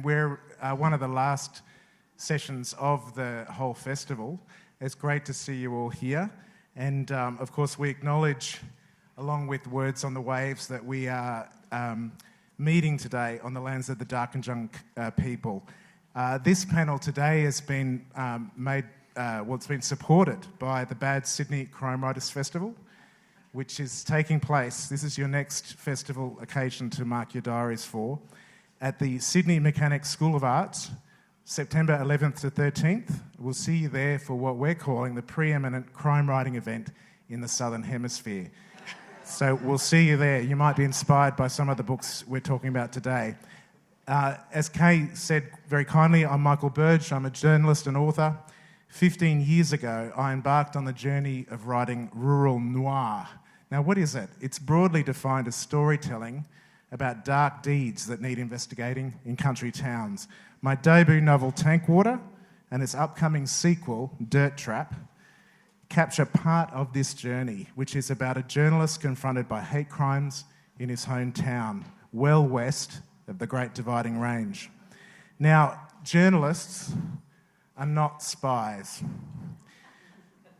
and we're one of the last sessions of the whole festival. It's great to see you all here, and of course we acknowledge, along with Words on the Waves, that we are meeting today on the lands of the Darkinjung people. This panel today has been it's been supported by the Bad Sydney Crime Writers Festival, which is taking place, this is your next festival occasion to mark your diaries for, at the Sydney Mechanics School of Arts, September 11th to 13th. We'll see you there for what we're calling the preeminent crime writing event in the Southern Hemisphere. So we'll see you there. You might be inspired by some of the books we're talking about today. As Kay said very kindly, I'm Michael Burge. I'm a journalist and author. 15 years ago, I embarked on the journey of writing rural noir. Now, what is it? It's broadly defined as storytelling about dark deeds that need investigating in country towns. My debut novel, Tankwater, and its upcoming sequel, Dirt Trap, capture part of this journey, which is about a journalist confronted by hate crimes in his hometown, well west of the Great Dividing Range. Now, journalists are not spies.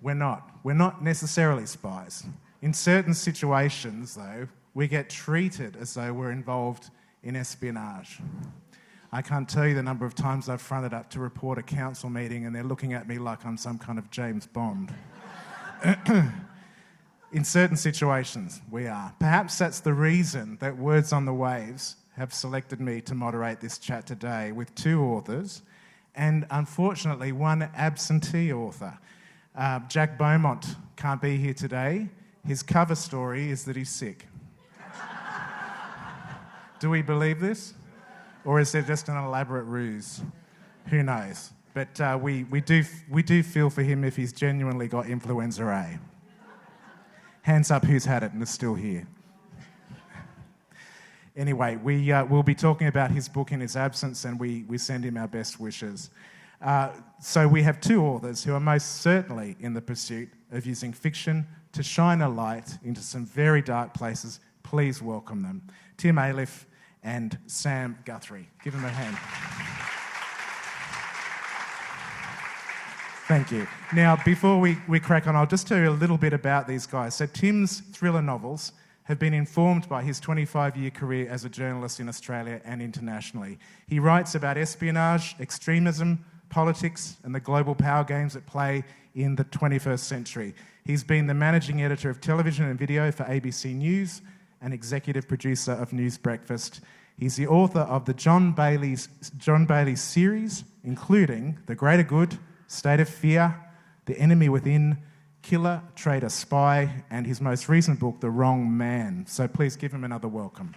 We're not necessarily spies. In certain situations, though, we get treated as though we're involved in espionage. I can't tell you the number of times I've fronted up to report a council meeting and they're looking at me like I'm some kind of James Bond. In certain situations, we are. Perhaps that's the reason that Words on the Waves have selected me to moderate this chat today with two authors and, unfortunately, one absentee author. Jack Beaumont can't be here today. His cover story is that he's sick. Do we believe this? Or is there just an elaborate ruse? Who knows? But we do feel for him if he's genuinely got influenza A. Hands up who's had it and is still here. Anyway, we'll be talking about his book in his absence, and we send him our best wishes. So we have two authors who are most certainly in the pursuit of using fiction to shine a light into some very dark places. Please welcome them. Tim Ayliffe and Sam Guthrie. Give them a hand. Thank you. Now, before we crack on, I'll just tell you a little bit about these guys. So Tim's thriller novels have been informed by his 25-year career as a journalist in Australia and internationally. He writes about espionage, extremism, politics, and the global power games at play in the 21st century. He's been the managing editor of television and video for ABC News and executive producer of News Breakfast. He's the author of the John Bailey series, including The Greater Good, State of Fear, The Enemy Within, Killer, Traitor, Spy, and his most recent book, The Wrong Man. So please give him another welcome.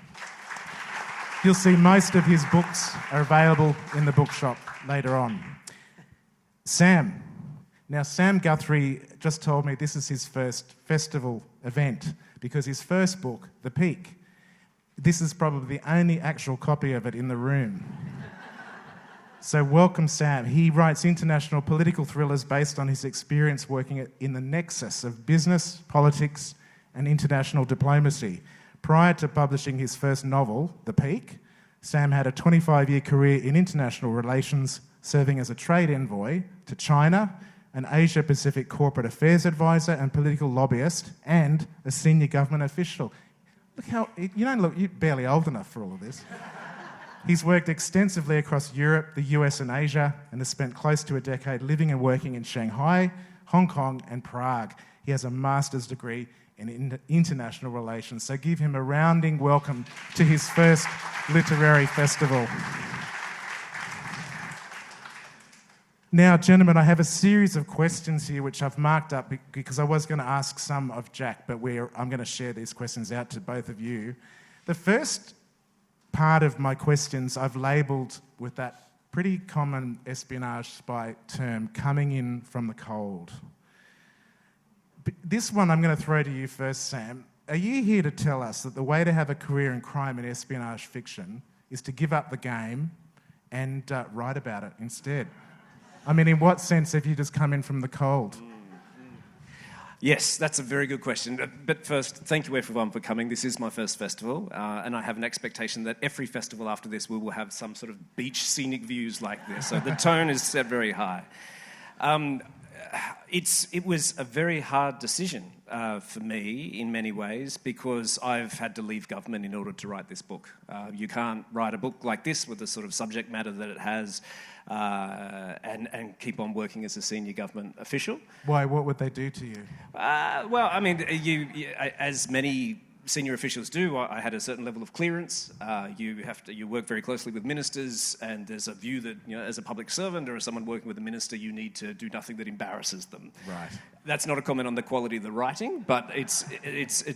You'll see most of his books are available in the bookshop later on. Sam. Now, Sam Guthrie just told me this is his first festival event because his first book, The Peak, this is probably the only actual copy of it in the room. So welcome, Sam. He writes international political thrillers based on his experience working in the nexus of business, politics, and international diplomacy. Prior to publishing his first novel, The Peak, Sam had a 25-year career in international relations, serving as a trade envoy to China, an Asia-Pacific corporate affairs advisor and political lobbyist, and a senior government official. Look how... you're barely old enough for all of this. He's worked extensively across Europe, the US and Asia, and has spent close to a decade living and working in Shanghai, Hong Kong and Prague. He has a master's degree in international relations. So give him a rounding welcome to his first literary festival. Now, gentlemen, I have a series of questions here which I've marked up because I was going to ask some of Jack, but I'm going to share these questions out to both of you. The first part of my questions I've labelled with that pretty common espionage spy term, coming in from the cold. This one I'm going to throw to you first, Sam. Are you here to tell us that the way to have a career in crime and espionage fiction is to give up the game and write about it instead? I mean, in what sense have you just come in from the cold? Yes, that's a very good question. But first, thank you everyone for coming. This is my first festival, and I have an expectation that every festival after this we will have some sort of beach scenic views like this. So the tone is set very high. It was a very hard decision for me in many ways because I've had to leave government in order to write this book. You can't write a book like this with the sort of subject matter that it has and keep on working as a senior government official. Why? What would they do to you? Well, I mean, you as many senior officials do, I had a certain level of clearance. You work very closely with ministers, and there's a view that, you know, as a public servant or as someone working with a minister, you need to do nothing that embarrasses them. Right. That's not a comment on the quality of the writing, but it's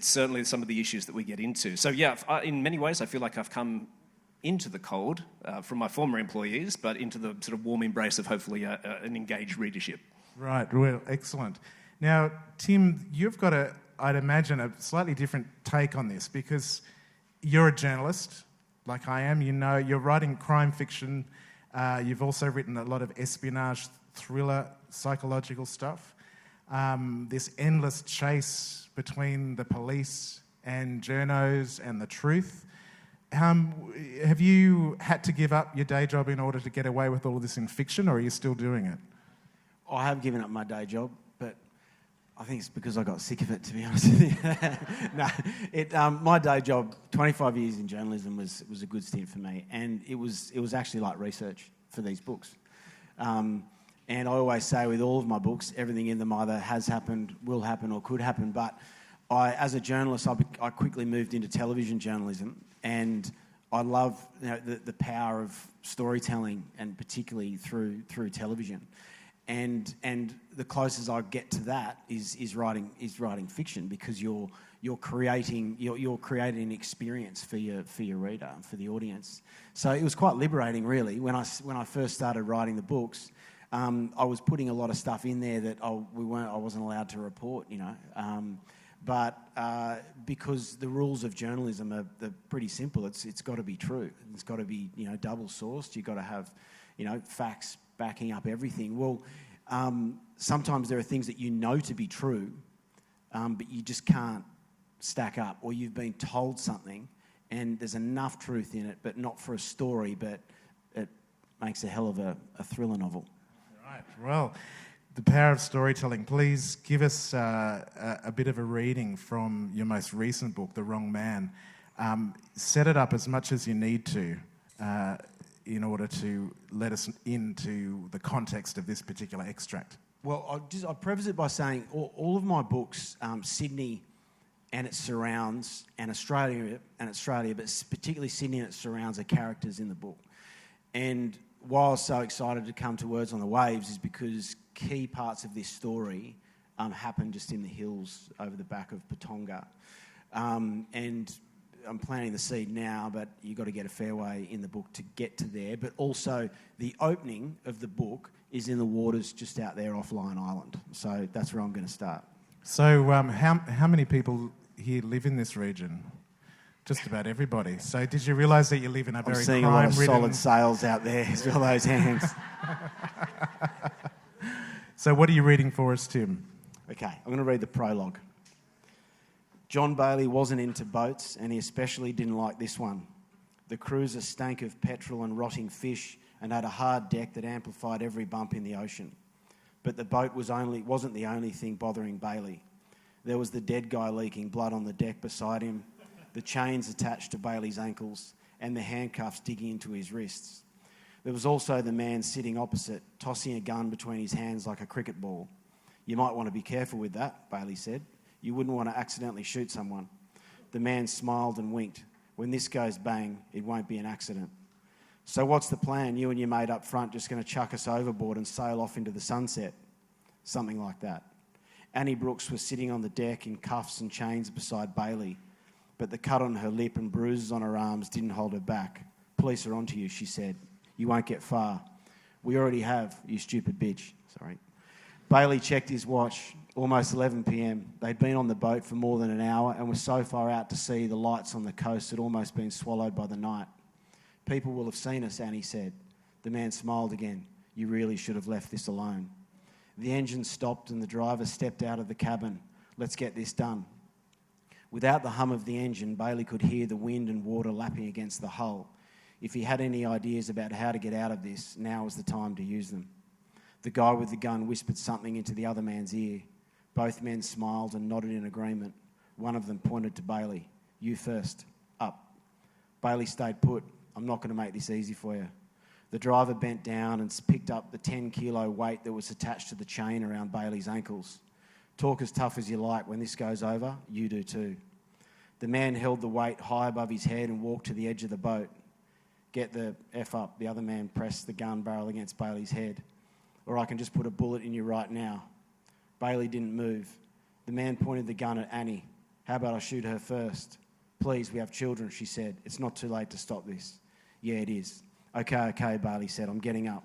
certainly some of the issues that we get into. So yeah, in many ways, I feel like I've come into the cold from my former employees, but into the sort of warm embrace of hopefully an engaged readership. Right. Well, excellent. Now, Tim, you've got I'd imagine, a slightly different take on this because you're a journalist, like I am. You know, you're writing crime fiction. You've also written a lot of espionage, thriller, psychological stuff. This endless chase between the police and journos and the truth. Have you had to give up your day job in order to get away with all of this in fiction, or are you still doing it? I have given up my day job, but I think it's because I got sick of it, to be honest with you. No, my day job, 25 years in journalism, was a good stint for me, and it was actually like research for these books. And I always say with all of my books, everything in them either has happened, will happen, or could happen. But as a journalist, I quickly moved into television journalism, and I love, you know, the power of storytelling, and particularly through television. And the closest I get to that is writing fiction, because you're creating an experience for your reader, for the audience. So it was quite liberating, really, when I first started writing the books. I was putting a lot of stuff in there that I wasn't allowed to report, you know. But because the rules of journalism are pretty simple, it's got to be true. It's got to be, you know, double sourced. You've got to have, you know, facts backing up everything. Well, sometimes there are things that you know to be true, but you just can't stack up, or you've been told something and there's enough truth in it, but not for a story, but it makes a hell of a thriller novel. Right. Well, the power of storytelling. Please give us a bit of a reading from your most recent book, The Wrong Man. Set it up as much as you need to in order to let us into the context of this particular extract. Well, I'll preface it by saying all of my books, Sydney and its surrounds, and Australia, but particularly Sydney and its surrounds, are characters in the book. And why I was so excited to come to Words on the Waves is because key parts of this story happen just in the hills over the back of Patonga. And I'm planting the seed now, but you've got to get a fair way in the book to get to there. But also, the opening of the book is in the waters just out there off Lion Island. So that's where I'm going to start. So how many people here live in this region? Just about everybody. So did you realise that you live in a very crime-ridden... I'm seeing a lot of solid sails out there, with all those hands. So what are you reading for us, Tim? Okay, I'm going to read the prologue. John Bailey wasn't into boats, and he especially didn't like this one. The cruiser stank of petrol and rotting fish and had a hard deck that amplified every bump in the ocean. But the boat wasn't the only thing bothering Bailey. There was the dead guy leaking blood on the deck beside him, the chains attached to Bailey's ankles, and the handcuffs digging into his wrists. There was also the man sitting opposite, tossing a gun between his hands like a cricket ball. You might want to be careful with that, Bailey said. You wouldn't want to accidentally shoot someone. The man smiled and winked. When this goes bang, it won't be an accident. So what's the plan? You and your mate up front just going to chuck us overboard and sail off into the sunset? Something like that. Annie Brooks was sitting on the deck in cuffs and chains beside Bailey, but the cut on her lip and bruises on her arms didn't hold her back. Police are onto you, she said. You won't get far. We already have, you stupid bitch. Sorry. Bailey checked his watch. Almost 11 p.m. They'd been on the boat for more than an hour and were so far out to sea the lights on the coast had almost been swallowed by the night. People will have seen us, Annie said. The man smiled again. You really should have left this alone. The engine stopped and the driver stepped out of the cabin. Let's get this done. Without the hum of the engine, Bailey could hear the wind and water lapping against the hull. If he had any ideas about how to get out of this, now was the time to use them. The guy with the gun whispered something into the other man's ear. Both men smiled and nodded in agreement. One of them pointed to Bailey. You first. Up. Bailey stayed put. I'm not going to make this easy for you. The driver bent down and picked up the 10-kilo weight that was attached to the chain around Bailey's ankles. Talk as tough as you like. When this goes over, you do too. The man held the weight high above his head and walked to the edge of the boat. Get the F up. The other man pressed the gun barrel against Bailey's head. Or I can just put a bullet in you right now. Bailey didn't move. The man pointed the gun at Annie. How about I shoot her first? Please, we have children, she said. It's not too late to stop this. Yeah, it is. Okay, Bailey said. I'm getting up.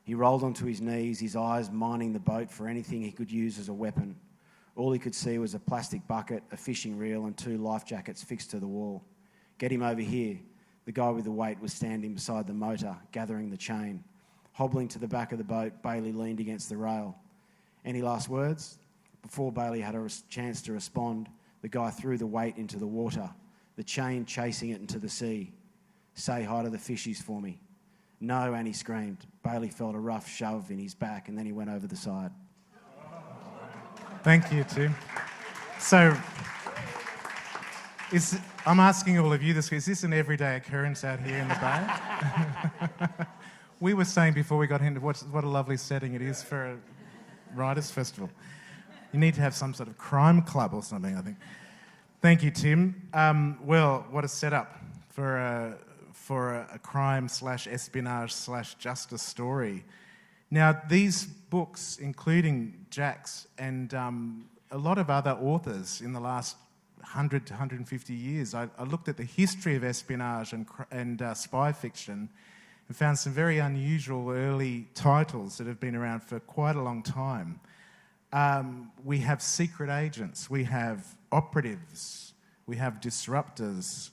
He rolled onto his knees, his eyes mining the boat for anything he could use as a weapon. All he could see was a plastic bucket, a fishing reel, and 2 life jackets fixed to the wall. Get him over here. The guy with the weight was standing beside the motor, gathering the chain. Hobbling to the back of the boat, Bailey leaned against the rail. Any last words? Before Bailey had a chance to respond, the guy threw the weight into the water, the chain chasing it into the sea. Say hi to the fishies for me. No, Annie screamed. Bailey felt a rough shove in his back and then he went over the side. Thank you, Tim. So, I'm asking all of you this, is this an everyday occurrence out here in the bay? We were saying before we got into what a lovely setting it is for a writers' festival. You need to have some sort of crime club or something, I think. Thank you, Tim. Well, what a setup for a crime/espionage/justice story. Now, these books, including Jack's and a lot of other authors in the last 100 to 150 years, I looked at the history of espionage and spy fiction and found some very unusual early titles that have been around for quite a long time. We have secret agents, we have operatives, we have disruptors.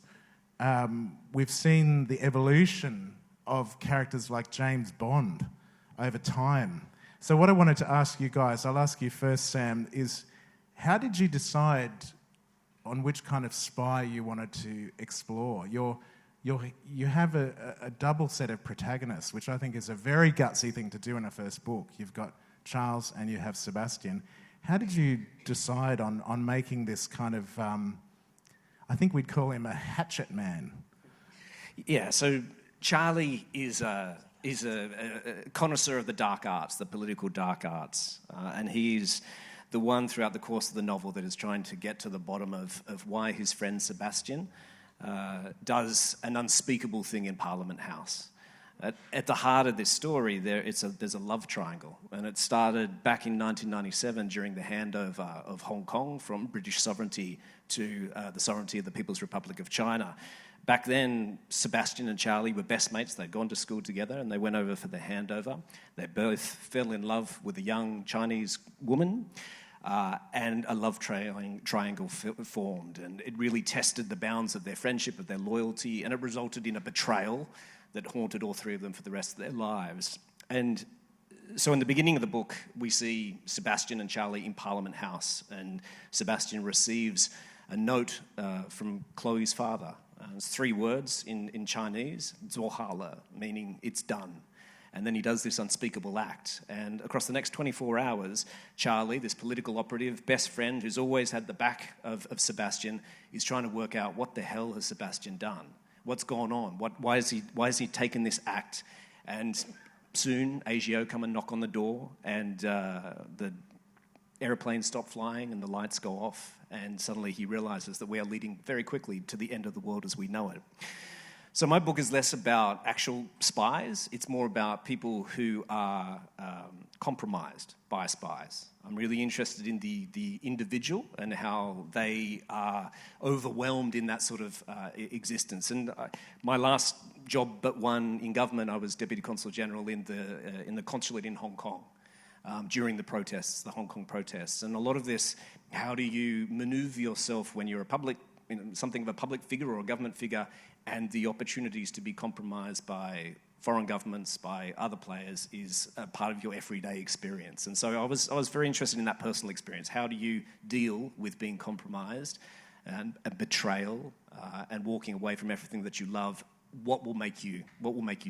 We've seen the evolution of characters like James Bond over time. So what I wanted to ask you guys, I'll ask you first, Sam, is how did you decide on which kind of spy you wanted to explore? You have a double set of protagonists, which I think is a very gutsy thing to do in a first book. You've got Charles and you have Sebastian. How did you decide on making this kind of, I think we'd call him a hatchet man? Yeah, so Charlie is a connoisseur of the dark arts, the political dark arts, and he's the one throughout the course of the novel that is trying to get to the bottom of why his friend Sebastian does an unspeakable thing in Parliament House. At the heart of this story, there's a love triangle, and it started back in 1997 during the handover of Hong Kong from British sovereignty to the sovereignty of the People's Republic of China. Back then, Sebastian and Charlie were best mates. They'd gone to school together, and they went over for the handover. They both fell in love with a young Chinese woman, and a love triangle formed, and it really tested the bounds of their friendship, of their loyalty, and it resulted in a betrayal that haunted all three of them for the rest of their lives. And so in the beginning of the book, we see Sebastian and Charlie in Parliament House, and Sebastian receives a note from Chloe's father. It's 3 words in Chinese, 做好了, meaning it's done. And then he does this unspeakable act. And across the next 24 hours, Charlie, this political operative, best friend who's always had the back of Sebastian, is trying to work out what the hell has Sebastian done? What's gone on? Why has he taken this act? And soon, ASIO come and knock on the door, and the aeroplanes stop flying and the lights go off, and suddenly he realises that we are leading very quickly to the end of the world as we know it. So my book is less about actual spies. It's more about people who are compromised by spies. I'm really interested in the individual and how they are overwhelmed in that sort of existence. And my last job but one in government, I was Deputy Consul General in the consulate in Hong Kong during the protests, the Hong Kong protests. And a lot of this, how do you manoeuvre yourself when you're something of a public figure or a government figure, and the opportunities to be compromised by foreign governments, by other players, is a part of your everyday experience. And so I was very interested in that personal experience. How do you deal with being compromised and betrayal and walking away from everything that you love? What will make you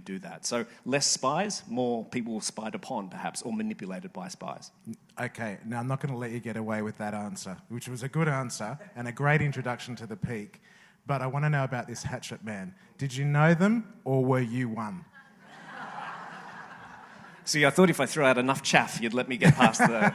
do that? So less spies, more people spied upon, perhaps, or manipulated by spies. Okay, now I'm not going to let you get away with that answer, which was a good answer and a great introduction to the peak. But I want to know about this hatchet man. Did you know them, or were you one? See, I thought if I threw out enough chaff, you'd let me get past the...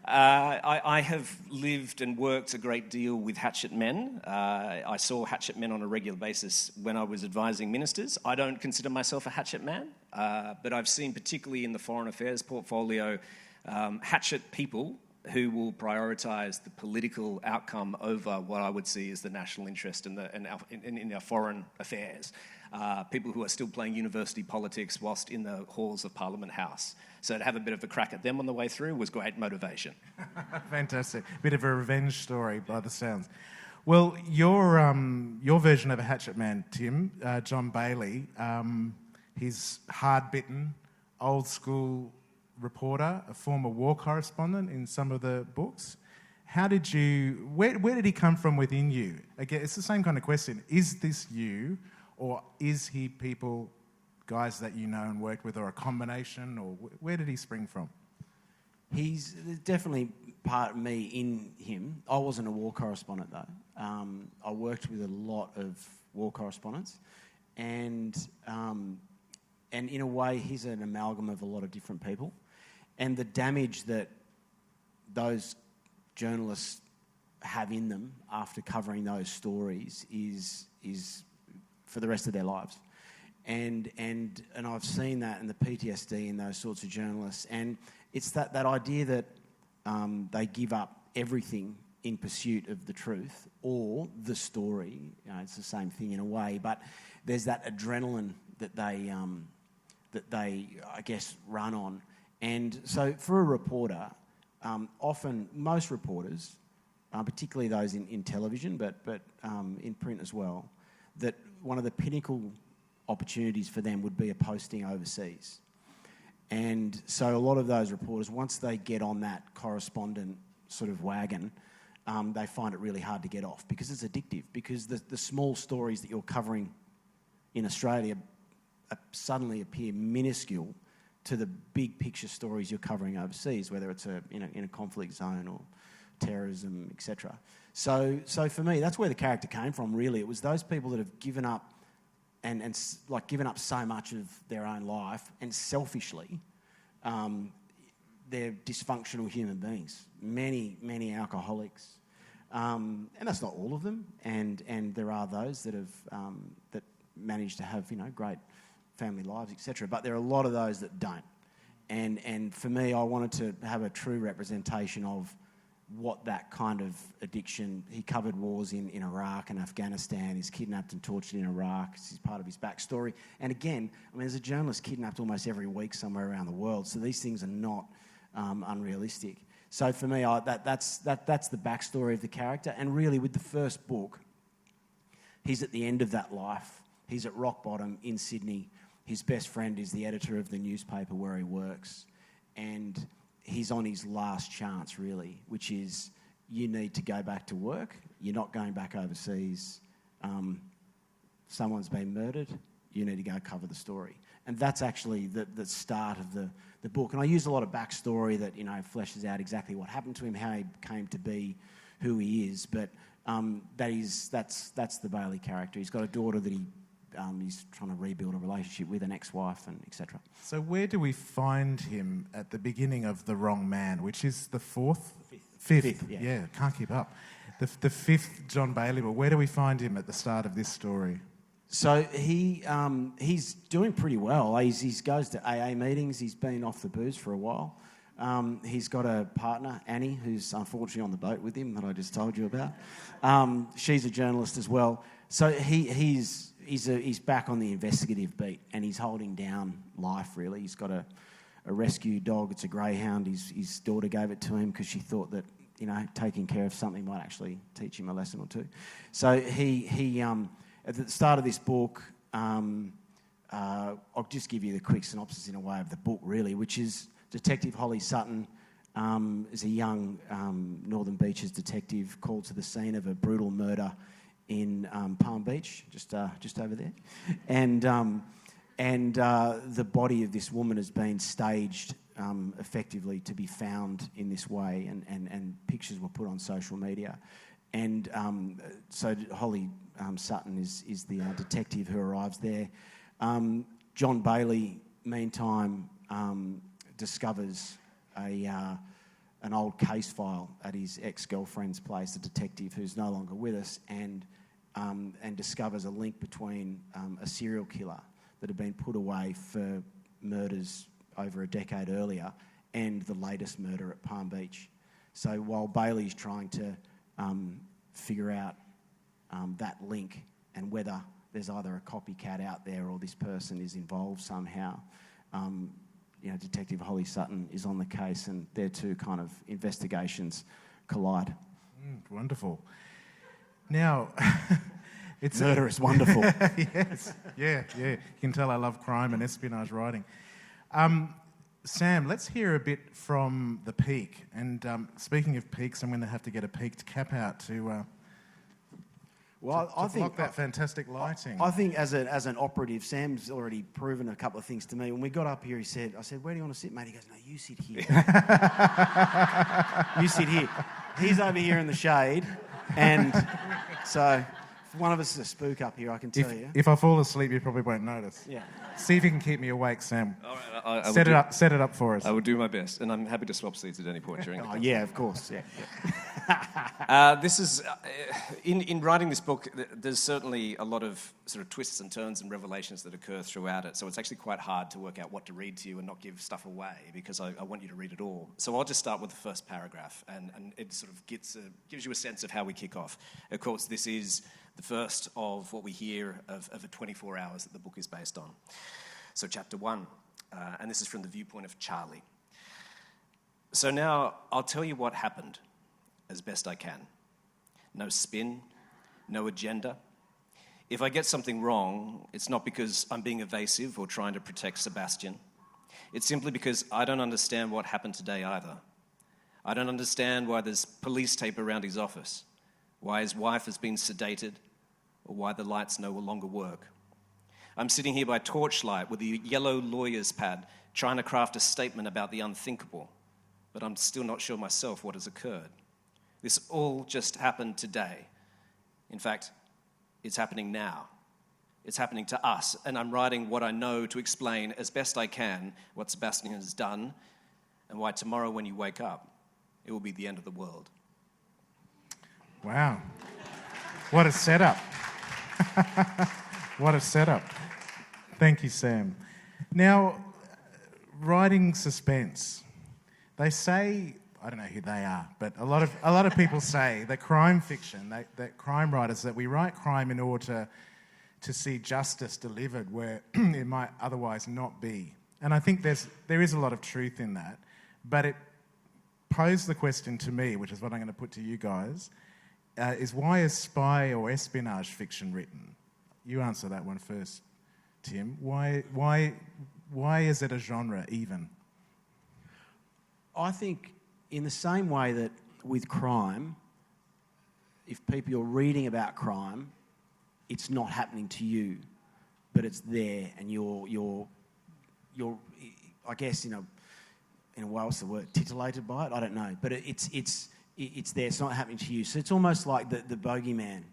I have lived and worked a great deal with hatchet men. I saw hatchet men on a regular basis when I was advising ministers. I don't consider myself a hatchet man, but I've seen, particularly in the foreign affairs portfolio, hatchet people who will prioritise the political outcome over what I would see as the national interest in our foreign affairs. People who are still playing university politics whilst in the halls of Parliament House. So to have a bit of a crack at them on the way through was great motivation. Fantastic. Bit of a revenge story by the sounds. Well, your version of a hatchet man, Tim, John Bailey, he's hard-bitten, old-school reporter, a former war correspondent in some of the books. Where did he come from within you? Again, it's the same kind of question. Is this you, or is he guys that you know and worked with, or a combination, or where did he spring from? He's definitely part of me in him. I wasn't a war correspondent, though. I worked with a lot of war correspondents, and in a way, he's an amalgam of a lot of different people. And the damage that those journalists have in them after covering those stories is for the rest of their lives. And I've seen that in the PTSD in those sorts of journalists. And it's that idea that they give up everything in pursuit of the truth or the story. You know, it's the same thing in a way, but there's that adrenaline that they I guess, run on. And so for a reporter, often most reporters, particularly those in television, but in print as well, that one of the pinnacle opportunities for them would be a posting overseas. And so a lot of those reporters, once they get on that correspondent sort of wagon, they find it really hard to get off because it's addictive, because the small stories that you're covering in Australia suddenly appear minuscule to the big picture stories you're covering overseas, whether it's in a conflict zone or terrorism, etc. So for me, that's where the character came from, really. It was those people that have given up and given up so much of their own life, and selfishly, they're dysfunctional human beings. Many alcoholics. And that's not all of them. And there are those that have that manage to have, great family lives, etc. But there are a lot of those that don't. And for me, I wanted to have a true representation of what that kind of addiction... He covered wars in Iraq and Afghanistan. He's kidnapped and tortured in Iraq. This is part of his backstory. And again, as a journalist, kidnapped almost every week somewhere around the world. So these things are not unrealistic. So for me, that's the backstory of the character. And really, with the first book, he's at the end of that life. He's at rock bottom in Sydney. His best friend is the editor of the newspaper where he works. And he's on his last chance, really, which is you need to go back to work. You're not going back overseas. Someone's been murdered. You need to go cover the story. And that's actually the start of the book. And I use a lot of backstory that, fleshes out exactly what happened to him, how he came to be who he is. But that's the Bailey character. He's got a daughter that he's trying to rebuild a relationship with, an ex-wife, and etc. So where do we find him at the beginning of The Wrong Man, which is the fourth? Fifth, yeah, can't keep up. The fifth John Bailey, but where do we find him at the start of this story? So he's doing pretty well. He goes to AA meetings. He's been off the booze for a while. He's got a partner, Annie, who's unfortunately on the boat with him that I just told you about. She's a journalist as well. So he's back on the investigative beat, and he's holding down life, really. He's got a rescue dog. It's a greyhound. His daughter gave it to him because she thought that, taking care of something might actually teach him a lesson or two. So he at the start of this book, I'll just give you the quick synopsis in a way of the book, really, which is Detective Holly Sutton is a young Northern Beaches detective called to the scene of a brutal murder in Palm Beach, just over there, and the body of this woman has been staged effectively to be found in this way, and pictures were put on social media, and so Holly Sutton is the detective who arrives there. John Bailey, meantime, discovers an old case file at his ex-girlfriend's place, a detective who's no longer with us, and discovers a link between a serial killer that had been put away for murders over a decade earlier and the latest murder at Palm Beach. So while Bailey's trying to figure out that link and whether there's either a copycat out there or this person is involved somehow, Detective Holly Sutton is on the case, and their two kind of investigations collide. Wonderful. Now, it's murder is wonderful. Yes, yeah. You can tell I love crime and espionage writing. Sam, let's hear a bit from the Peak. And speaking of peaks, I'm going to have to get a peaked cap out to block that fantastic lighting. I think as an operative, Sam's already proven a couple of things to me. When we got up here, I said, where do you want to sit, mate? He goes, no, you sit here. You sit here. He's over here in the shade. And so if one of us is a spook up here, I can tell you. If I fall asleep, you probably won't notice. Yeah. See if you can keep me awake, Sam. All right, Set it up for us. I will do my best, and I'm happy to swap seats at any point during it. Oh, yeah, of course, yeah. This is, in writing this book, there's certainly a lot of sort of twists and turns and revelations that occur throughout it, so it's actually quite hard to work out what to read to you and not give stuff away, because I want you to read it all. So I'll just start with the first paragraph, and it sort of gives you a sense of how we kick off. Of course, this is the first of what we hear of the 24 hours that the book is based on. So chapter 1, and this is from the viewpoint of Charlie. So now I'll tell you what happened as best I can. No spin, no agenda. If I get something wrong, it's not because I'm being evasive or trying to protect Sebastian. It's simply because I don't understand what happened today either. I don't understand why there's police tape around his office, why his wife has been sedated, or why the lights no longer work. I'm sitting here by torchlight with a yellow lawyer's pad trying to craft a statement about the unthinkable, but I'm still not sure myself what has occurred. This all just happened today. In fact, it's happening now. It's happening to us, and I'm writing what I know to explain as best I can what Sebastian has done and why tomorrow when you wake up, it will be the end of the world. Wow. What a setup. What a setup. Thank you, Sam. Now, writing suspense. They say, I don't know who they are, but a lot of people say that crime fiction, that crime writers, that we write crime in order to see justice delivered where it might otherwise not be. And I think there is a lot of truth in that, but it posed the question to me, which is what I'm going to put to you guys, is why is spy or espionage fiction written? You answer that one first, Tim. Why is it a genre even? I think in the same way that with crime, if you're reading about crime, it's not happening to you, but it's there, and you're I guess in a way, what's the word? Titillated by it? I don't know, but it's there. It's not happening to you, so it's almost like the bogeyman,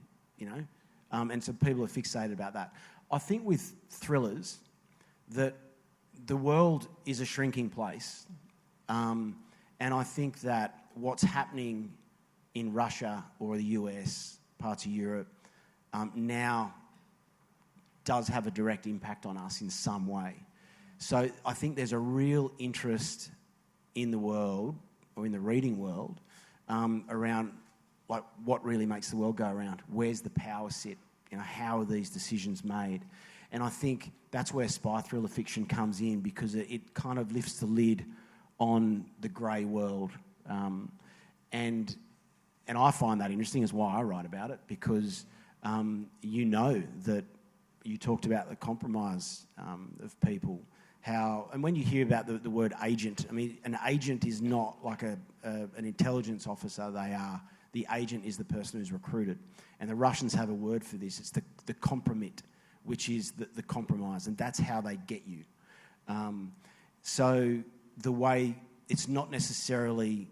and so people are fixated about that. I think with thrillers, that the world is a shrinking place. And I think that what's happening in Russia or the US, parts of Europe, now does have a direct impact on us in some way. So I think there's a real interest in the world, or in the reading world, around like what really makes the world go around. Where's the power sit? How are these decisions made? And I think that's where spy thriller fiction comes in, because it kind of lifts the lid on the grey world, and I find that interesting. Is why I write about it, because that you talked about the compromise of people. How, and when you hear about the word agent, I mean, an agent is not like an intelligence officer. The agent is the person who's recruited. And the Russians have a word for this. It's the kompromit, which is the compromise, and that's how they get you. So the way, it's not necessarily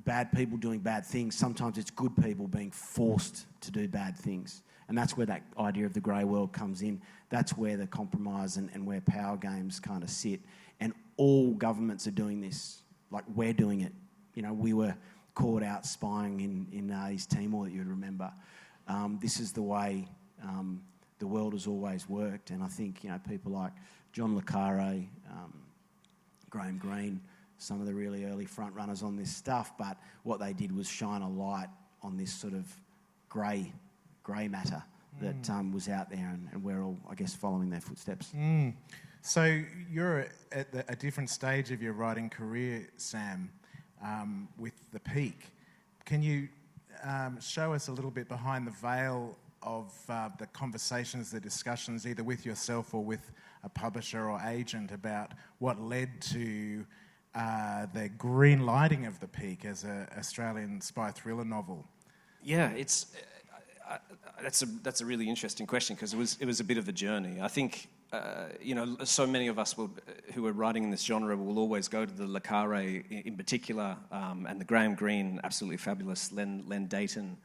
bad people doing bad things. Sometimes it's good people being forced to do bad things. And that's where that idea of the grey world comes in. That's where the compromise and where power games kind of sit. And all governments are doing this. Like, we're doing it. You know, we were caught out spying in East Timor, that you'd remember. This is the way the world has always worked. And I think, you know, people like John le Carre, Graham Greene, some of the really early front runners on this stuff, but what they did was shine a light on this sort of grey matter that was out there, and we're all, I guess, following their footsteps. So you're at a different stage of your writing career, Sam, with The Peak. Can you show us a little bit behind the veil of the conversations, the discussions, either with yourself or with a publisher or agent, about what led to the green lighting of The Peak as an Australian spy thriller novel? Yeah, that's a really interesting question, because it was a bit of a journey. I think you know, so many of us who are writing in this genre will always go to the le Carre in particular, and the Graham Greene, absolutely fabulous, Len Dayton.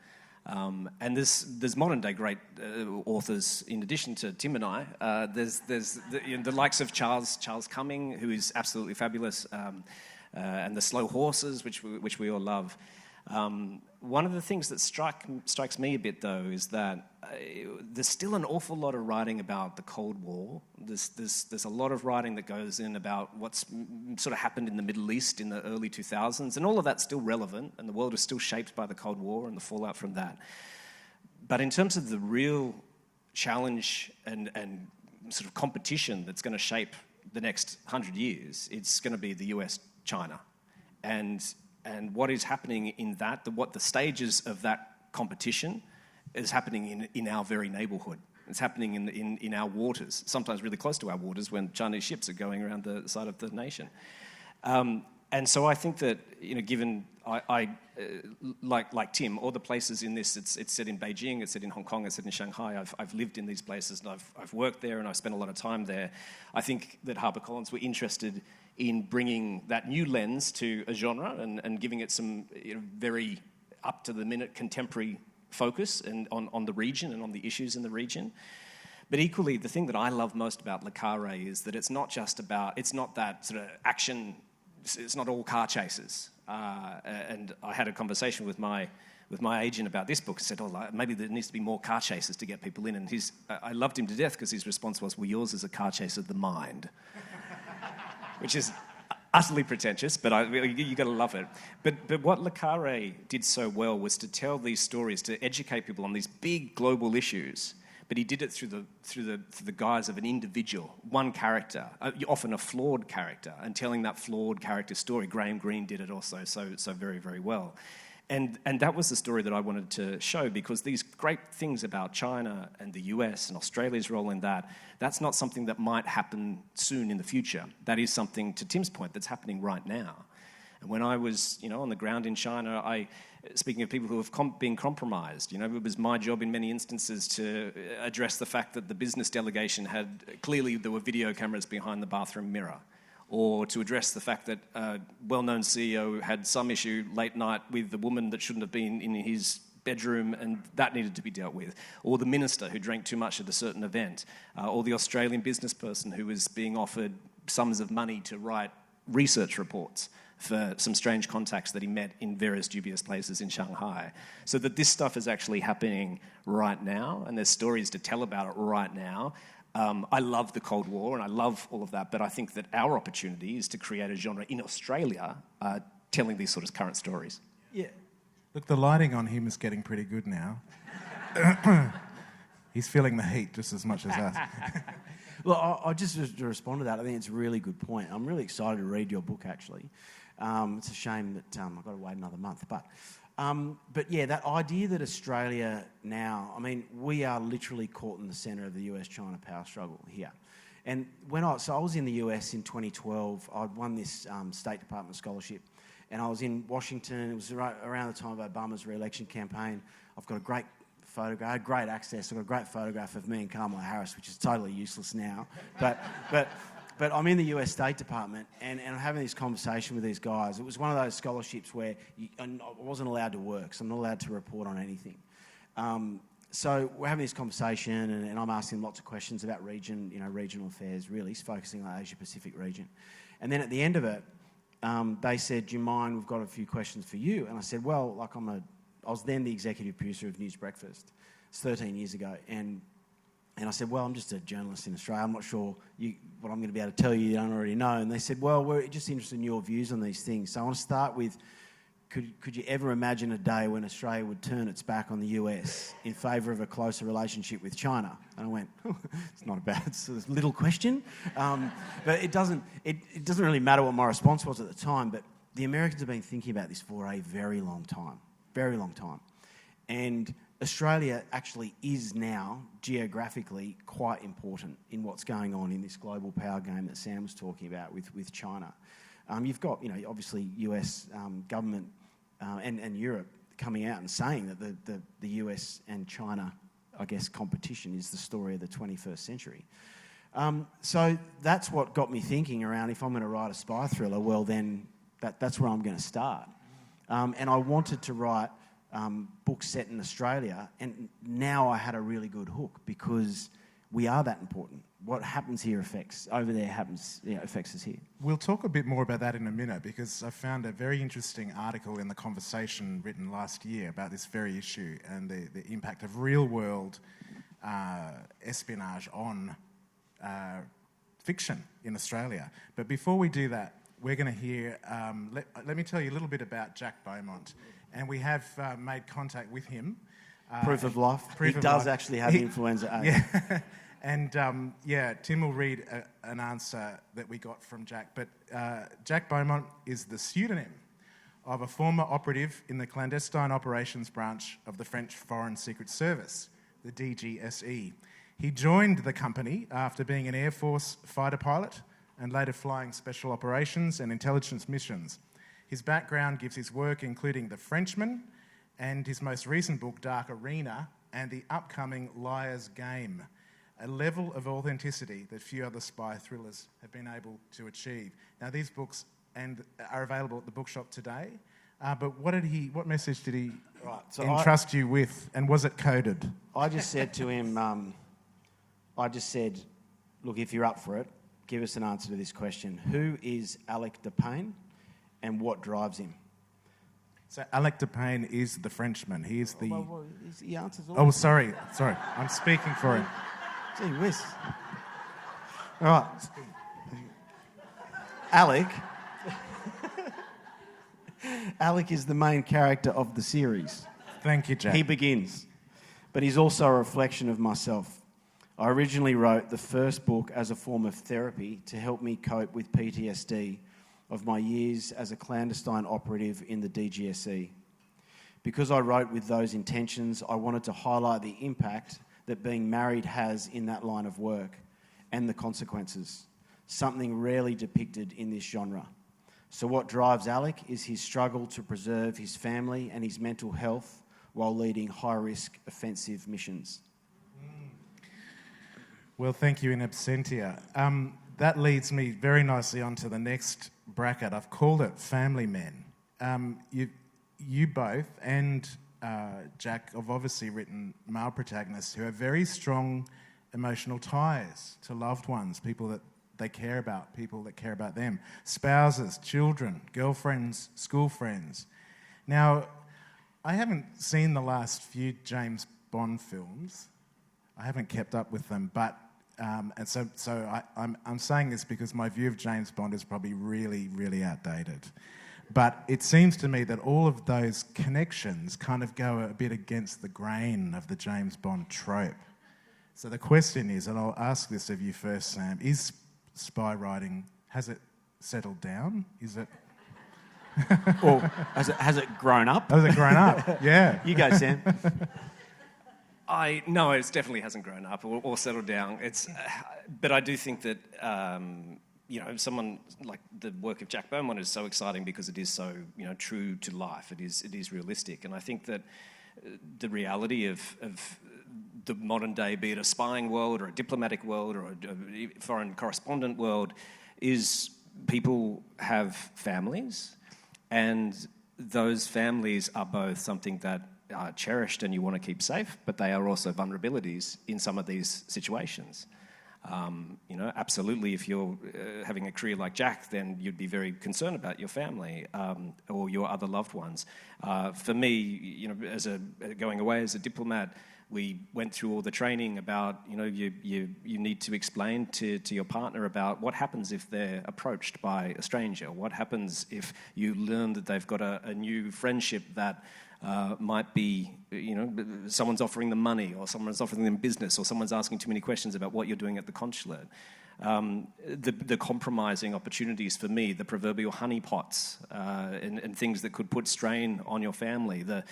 And there's modern day great authors in addition to Tim and I. There's the likes of Charles Cumming, who is absolutely fabulous, and the Slow Horses, which we all love. One of the things that strikes me a bit, though, is that there's still an awful lot of writing about the Cold War. There's a lot of writing that goes in about what's sort of happened in the Middle East in the early 2000s, and all of that's still relevant, and the world is still shaped by the Cold War and the fallout from that. But in terms of the real challenge and sort of competition that's going to shape the next 100 years, it's going to be the US-China. And what is happening in that, what the stages of that competition is happening in our very neighbourhood. It's happening in our waters, sometimes really close to our waters, when Chinese ships are going around the side of the nation. And so I think that, you know, given I like Tim, all the places in this, it's set in Beijing, it's set in Hong Kong, it's set in Shanghai. I've lived in these places, and I've worked there, and I've spent a lot of time there. I think that HarperCollins were interested in bringing that new lens to a genre and giving it some, you know, very up-to-the-minute contemporary focus and on the region and on the issues in the region. But equally, the thing that I love most about le Carre is that it's not that sort of action, it's not all car chases. And I had a conversation with my agent about this book and said, maybe there needs to be more car chases to get people in. And I loved him to death, because his response was, well, yours is a car chase of the mind. Which is utterly pretentious, but you got to love it. But what le Carre did so well was to tell these stories, to educate people on these big global issues. But he did it through the guise of an individual, one character, often a flawed character, and telling that flawed character story. Graham Greene did it also so very, very well. And that was the story that I wanted to show, because these great things about China and the US and Australia's role in that's not something that might happen soon in the future. That is something, to Tim's point, that's happening right now. And when I was, you know, on the ground in China, speaking of people who have been compromised, you know, it was my job in many instances to address the fact that the business delegation clearly there were video cameras behind the bathroom mirror, or to address the fact that a well-known CEO had some issue late night with the woman that shouldn't have been in his bedroom, and that needed to be dealt with, or the minister who drank too much at a certain event, or the Australian business person who was being offered sums of money to write research reports for some strange contacts that he met in various dubious places in Shanghai. So that this stuff is actually happening right now, and there's stories to tell about it right now. I love the Cold War, and I love all of that, but I think that our opportunity is to create a genre in Australia telling these sort of current stories. Yeah. Look, the lighting on him is getting pretty good now. He's feeling the heat just as much as us. Well, I just to respond to that, I think it's a really good point. I'm really excited to read your book, actually. It's a shame that I've got to wait another month. But But yeah, that idea that Australia now, I mean, we are literally caught in the centre of the US-China power struggle here. And I was in the US in 2012. I'd won this State Department scholarship, and I was in Washington. It was around the time of Obama's re-election campaign. I've got a great photograph. I had great access. I've got a great photograph of me and Kamala Harris, which is totally useless now. But I'm in the US State Department, and I'm having this conversation with these guys. It was one of those scholarships where I wasn't allowed to work, so I'm not allowed to report on anything. So we're having this conversation, and I'm asking lots of questions about regional affairs, really, focusing on the Asia-Pacific region. And then at the end of it, they said, "Do you mind? We've got a few questions for you." And I said, "Well, I was then the executive producer of News Breakfast. It's 13 years ago, and I said, well, I'm just a journalist in Australia. I'm not sure what I'm going to be able to tell you don't already know." And they said, "Well, we're just interested in your views on these things. So I want to start with, could you ever imagine a day when Australia would turn its back on the US in favour of a closer relationship with China?" And I went, "It's not a bad sort of little question." But it doesn't really matter what my response was at the time, but the Americans have been thinking about this for a very long time. Very long time. And Australia actually is now geographically quite important in what's going on in this global power game that Sam was talking about with China. You've got, obviously US government and Europe coming out and saying that the US and China, I guess, competition is the story of the 21st century. So that's what got me thinking around, if I'm going to write a spy thriller, well then that's where I'm going to start. And I wanted to write books set in Australia, and now I had a really good hook because we are that important. What happens here affects us here. We'll talk a bit more about that in a minute, because I found a very interesting article in The Conversation written last year about this very issue and the impact of real-world espionage on fiction in Australia. But before we do that, we're going to hear, let me tell you a little bit about Jack Beaumont. And we have made contact with him. Proof of life. He does actually have influenza A. Yeah. And Tim will read an answer that we got from Jack. But Jack Beaumont is the pseudonym of a former operative in the clandestine operations branch of the French Foreign Secret Service, the DGSE. He joined the company after being an Air Force fighter pilot and later flying special operations and intelligence missions. His background gives his work, including The Frenchman and his most recent book, Dark Arena, and the upcoming Liar's Game, a level of authenticity that few other spy thrillers have been able to achieve. Now, these books are available at the bookshop today, but what message did he entrust you with, and was it coded? I just said to him, look, if you're up for it, give us an answer to this question. Who is Ayliffe Depayne, and what drives him? So Ayliffe Depayne is the Frenchman. He is the... Well, he answers all. Oh, sorry. I'm speaking for him. Gee whiz. All right. Ayliffe is the main character of the series. Thank you, Jack. He begins. But he's also a reflection of myself. I originally wrote the first book as a form of therapy to help me cope with PTSD of my years as a clandestine operative in the DGSE. Because I wrote with those intentions, I wanted to highlight the impact that being married has in that line of work and the consequences, something rarely depicted in this genre. So what drives Ayliffe is his struggle to preserve his family and his mental health while leading high-risk offensive missions. Well, thank you in absentia. That leads me very nicely onto the next bracket. I've called it Family Men. You both and Jack have obviously written male protagonists who have very strong emotional ties to loved ones, people that they care about, people that care about them, spouses, children, girlfriends, school friends. Now, I haven't seen the last few James Bond films. I haven't kept up with them, but and so I'm saying this because my view of James Bond is probably really, really outdated. But it seems to me that all of those connections kind of go a bit against the grain of the James Bond trope. So the question is, and I'll ask this of you first, Sam, is spy writing, has it settled down? Is it... Or has it grown up? Has it grown up? Yeah. You go, Sam. No, it definitely hasn't grown up or settled down. But I do think that someone like the work of Jack Beaumont is so exciting because it is so true to life. It is realistic, and I think that the reality of the modern day, be it a spying world or a diplomatic world or a foreign correspondent world, is people have families, and those families are both something that are cherished and you want to keep safe, but they are also vulnerabilities in some of these situations. Absolutely, if you're having a career like Jack, then you'd be very concerned about your family or your other loved ones. For me, going away as a diplomat, we went through all the training about, you need to explain to your partner about what happens if they're approached by a stranger. What happens if you learn that they've got a new friendship that might be, someone's offering them money, or someone's offering them business, or someone's asking too many questions about what you're doing at the consulate. The compromising opportunities for me, the proverbial honeypots, and things that could put strain on your family. The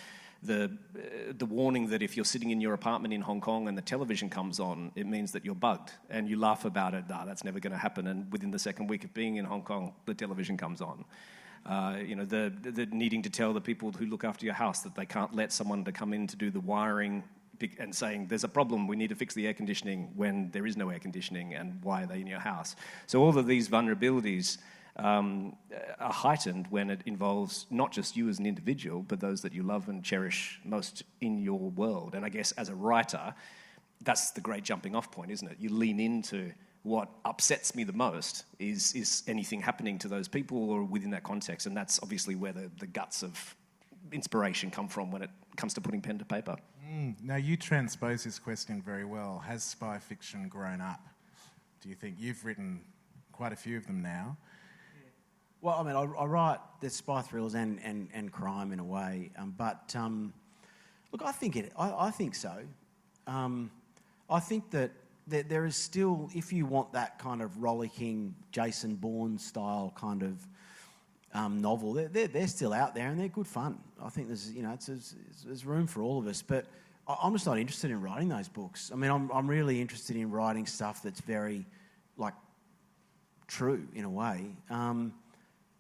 warning that if you're sitting in your apartment in Hong Kong and the television comes on, it means that you're bugged, and you laugh about it. That's never going to happen. And within the second week of being in Hong Kong, the television comes on. The needing to tell the people who look after your house that they can't let someone to come in to do the wiring and saying there's a problem, we need to fix the air conditioning when there is no air conditioning, and why are they in your house? So all of these vulnerabilities are heightened when it involves not just you as an individual, but those that you love and cherish most in your world. And I guess as a writer, that's the great jumping off point, isn't it? You lean into what upsets me the most is anything happening to those people or within that context. And that's obviously where the guts of inspiration come from when it comes to putting pen to paper. Now, you transpose this question very well. Has spy fiction grown up? Do you think? You've written quite a few of them now. Well, I mean, I write there's spy thrillers and crime in a way, but look, I think so. I think that there is still, if you want that kind of rollicking Jason Bourne style kind of novel, they're still out there and they're good fun. I think there's room for all of us, but I'm just not interested in writing those books. I mean, I'm really interested in writing stuff that's very true in a way.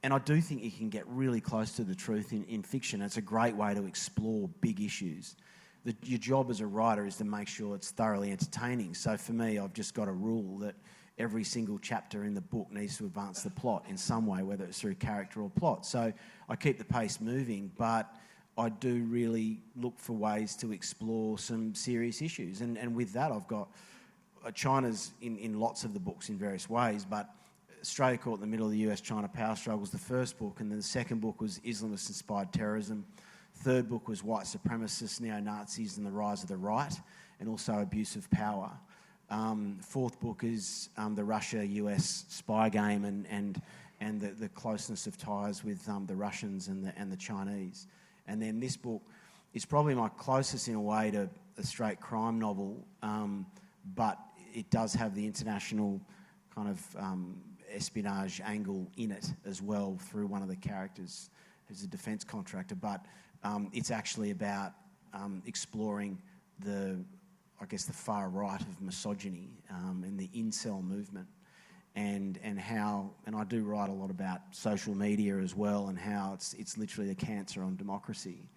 And I do think you can get really close to the truth in fiction. It's a great way to explore big issues. Your job as a writer is to make sure it's thoroughly entertaining. So for me, I've just got a rule that every single chapter in the book needs to advance the plot in some way, whether it's through character or plot. So I keep the pace moving, but I do really look for ways to explore some serious issues. And with that, I've got China's in lots of the books in various ways, but Australia caught in the middle of the US-China power struggle was the first book, and then the second book was Islamist-inspired terrorism. Third book was white supremacists, neo-Nazis and the rise of the right, and also abuse of power. Fourth book is the Russia-US spy game and the closeness of ties with the Russians and the Chinese. And then this book is probably my closest in a way to a straight crime novel, but it does have the international kind of espionage angle in it as well through one of the characters who's a defence contractor. But it's actually about exploring the far right of misogyny and the incel movement, and how, and I do write a lot about social media as well, and how it's literally the cancer on democracy.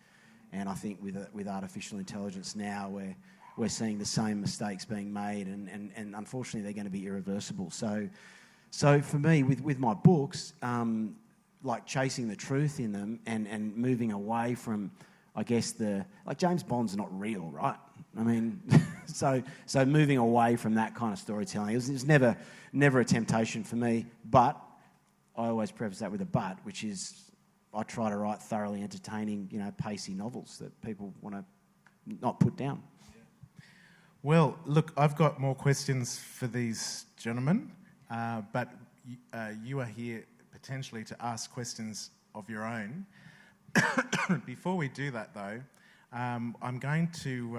And I think with artificial intelligence now, we're seeing the same mistakes being made, and unfortunately they're going to be irreversible. So for me, with my books, like chasing the truth in them and moving away from, I guess, James Bond's not real, right? I mean, so moving away from that kind of storytelling, it was never a temptation for me, but I always preface that with a but, which is I try to write thoroughly entertaining, pacey novels that people want to not put down. Well, look, I've got more questions for these gentlemen, but you are here potentially to ask questions of your own. Before we do that, though, I'm going to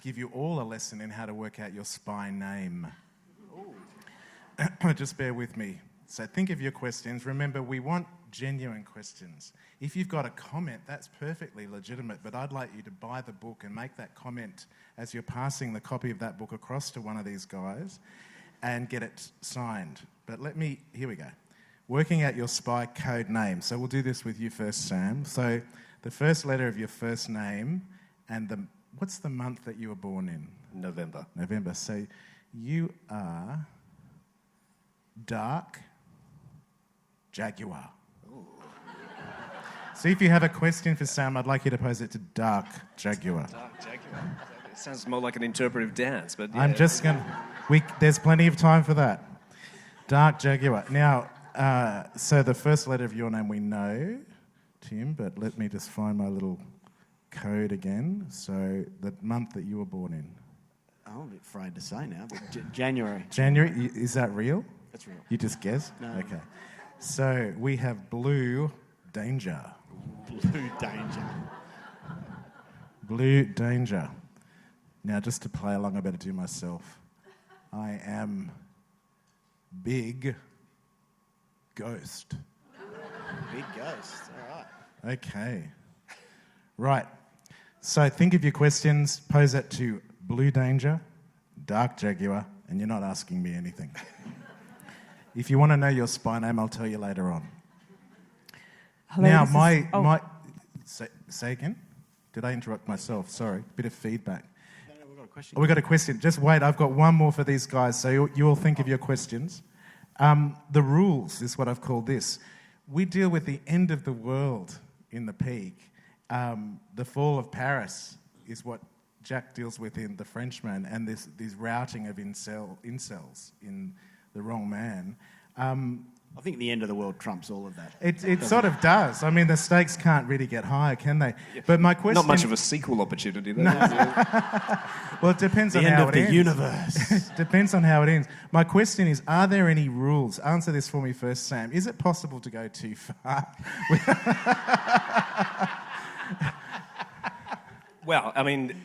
give you all a lesson in how to work out your spy name. Just bear with me. So think of your questions. Remember, we want genuine questions. If you've got a comment, that's perfectly legitimate, but I'd like you to buy the book and make that comment as you're passing the copy of that book across to one of these guys and get it signed. But here we go. Working out your spy code name. So we'll do this with you first, Sam. So the first letter of your first name and what's the month that you were born in? November. November. So you are Dark Jaguar. Ooh. So if you have a question for Sam, I'd like you to pose it to Dark Jaguar. Dark Jaguar. It sounds more like an interpretive dance, but yeah. I'm just going to... There's plenty of time for that. Dark Jaguar. Now, so the first letter of your name we know, Tim, but let me just find my little code again. So the month that you were born in. I'm a bit afraid to say now, but January. January? Is that real? That's real. You just guess? No. Okay. So we have Blue Danger. Blue Danger. Blue Danger. Now, just to play along, I better do myself. I am Big Ghost. Big Ghost, all right. Okay. Right. So think of your questions, pose it to Blue Danger, Dark Jaguar, and you're not asking me anything. If you want to know your spy name, I'll tell you later on. Hello, now, say again? Did I interrupt myself? Sorry, bit of feedback. No, we've got a question. Oh, we've got a question. Just wait, I've got one more for these guys, so you all think of your questions. The rules is what I've called this. We deal with the end of the world in the peak. The fall of Paris is what Jack deals with in The Frenchman, and this routing of incels in The Wrong Man. I think the end of the world trumps all of that. It sort of does. I mean, the stakes can't really get higher, can they? Yeah. But my question... Not much of a sequel opportunity, though. Well, it depends on how it ends. The end of the universe. Depends on how it ends. My question is, are there any rules? Answer this for me first, Sam. Is it possible to go too far? Well, I mean,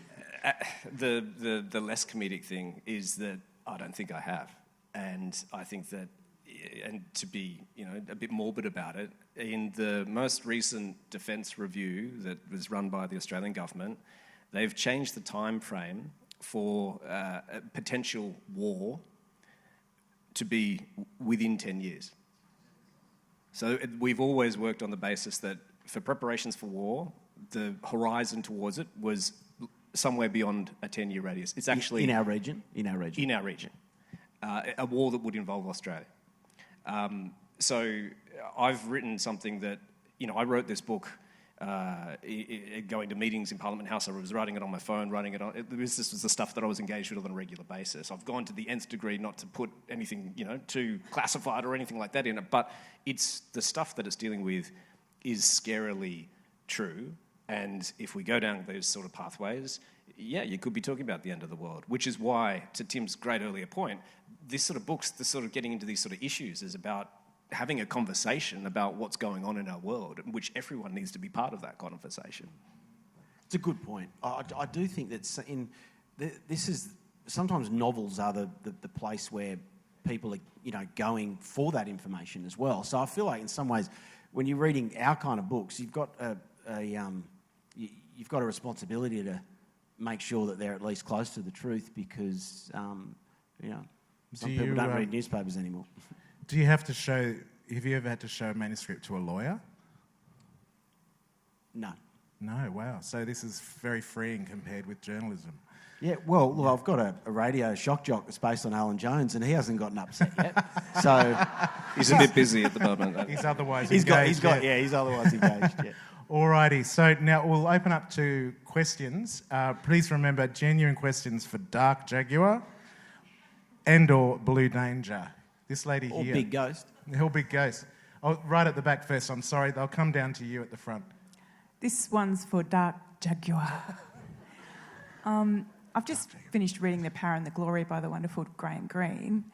the less comedic thing is that I don't think I have. And I think that, and to be, a bit morbid about it, in the most recent defence review that was run by the Australian government, they've changed the time frame for a potential war to be within 10 years. So we've always worked on the basis that for preparations for war, the horizon towards it was somewhere beyond a 10-year radius. It's actually... In our region? In our region. A war that would involve Australia. So I've written something that, I wrote this book going to meetings in Parliament House. I was writing it on my phone, this was the stuff that I was engaged with on a regular basis. I've gone to the nth degree not to put anything, too classified or anything like that in it, but it's the stuff that it's dealing with is scarily true. And if we go down those sort of pathways, yeah, you could be talking about the end of the world, which is why, to Tim's great earlier point, this sort of books, this sort of getting into these sort of issues is about having a conversation about what's going on in our world, which everyone needs to be part of that conversation. It's a good point. I do think that this is sometimes novels are the place where people are going for that information as well. So I feel like in some ways, when you're reading our kind of books, you've got you've got a responsibility to make sure that they're at least close to the truth because some people don't read newspapers anymore. Have you ever had to show a manuscript to a lawyer? No. No, wow. So this is very freeing compared with journalism. Yeah, well, look, I've got a radio shock jock that's based on Alan Jones, and he hasn't gotten upset yet. So he's a bit busy at the moment. He's otherwise engaged. He's otherwise engaged. Yeah. Alrighty, so now we'll open up to questions. Please remember, genuine questions for Dark Jaguar and/or Blue Danger. This lady or here. Big Ghost. Or Big Ghost. Oh, right at the back first. I'm sorry, they'll come down to you at the front. This one's for Dark Jaguar. I've just finished reading The Power and the Glory by the wonderful Graham Greene,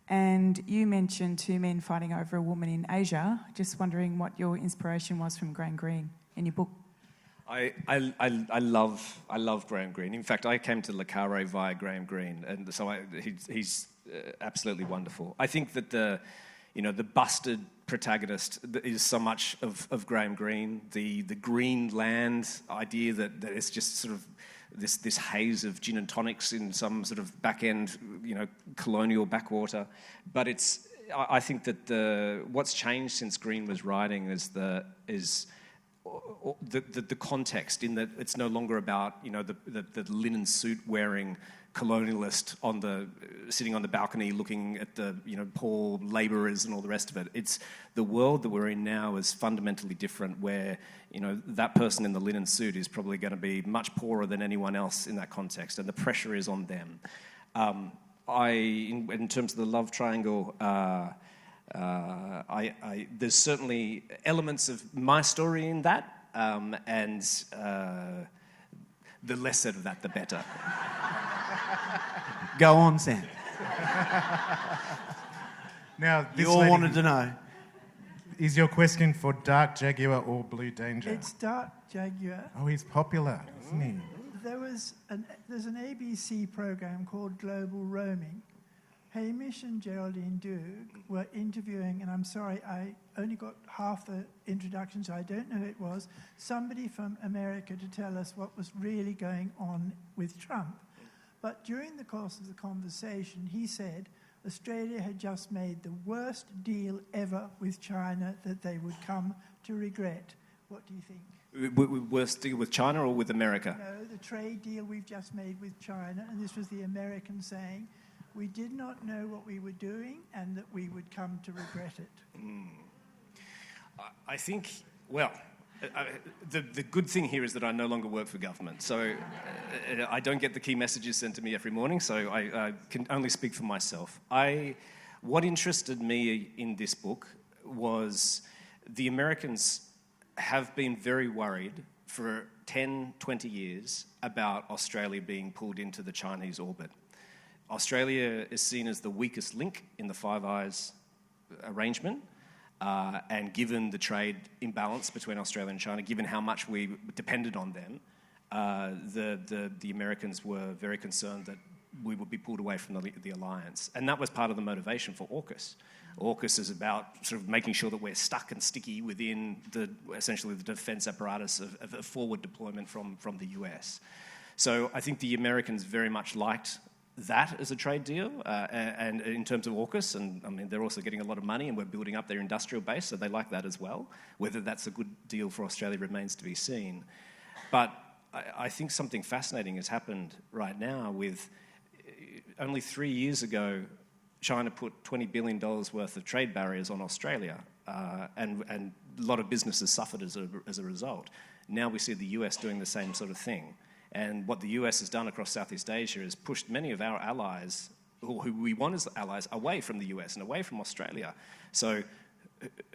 and you mentioned two men fighting over a woman in Asia. Just wondering what your inspiration was from Graham Greene in your book. I love Graham Greene. In fact, I came to Le Carré via Graham Greene, and so he's absolutely wonderful. I think that the busted protagonist that is so much of Graham Greene, the green land idea that it's just sort of this haze of gin and tonics in some sort of back end, colonial backwater. But I think that what's changed since Greene was writing is the context, in that it's no longer about the linen suit wearing colonialist sitting on the balcony looking at the poor labourers and all the rest of it. It's the world that we're in now is fundamentally different, where that person in the linen suit is probably going to be much poorer than anyone else in that context, and the pressure is on them. In terms of the love triangle, there's certainly elements of my story in that, and the less said of that, the better. Go on, Sam. Now, You all wanted to know. Is your question for Dark Jaguar or Blue Danger? It's Dark Jaguar. Oh, he's popular, isn't he? There's an ABC program called Global Roaming. Hamish and Geraldine Doog were interviewing, and I'm sorry, I only got half the introduction, so I don't know who it was, somebody from America to tell us what was really going on with Trump. But during the course of the conversation, he said Australia had just made the worst deal ever with China that they would come to regret. What do you think? Worst deal with China or with America? No, the trade deal we've just made with China, and this was the American saying, we did not know what we were doing and that we would come to regret it. I think, the good thing here is that I no longer work for government, so I don't get the key messages sent to me every morning, so I can only speak for myself. What interested me in this book was the Americans have been very worried for 10, 20 years about Australia being pulled into the Chinese orbit. Australia is seen as the weakest link in the Five Eyes arrangement, and given the trade imbalance between Australia and China, given how much we depended on them, the Americans were very concerned that we would be pulled away from the alliance. And that was part of the motivation for AUKUS. AUKUS is about sort of making sure that we're stuck and sticky within essentially the defence apparatus of a forward deployment from the US. So I think the Americans very much liked that as a trade deal, and in terms of AUKUS, and I mean they're also getting a lot of money and we're building up their industrial base, so they like that as well. Whether that's a good deal for Australia remains to be seen. But I think something fascinating has happened right now with only 3 years ago, China put $20 billion worth of trade barriers on Australia, and a lot of businesses suffered as a result. Now we see the US doing the same sort of thing. And what the US has done across Southeast Asia is pushed many of our allies, or who we want as allies, away from the US and away from Australia. So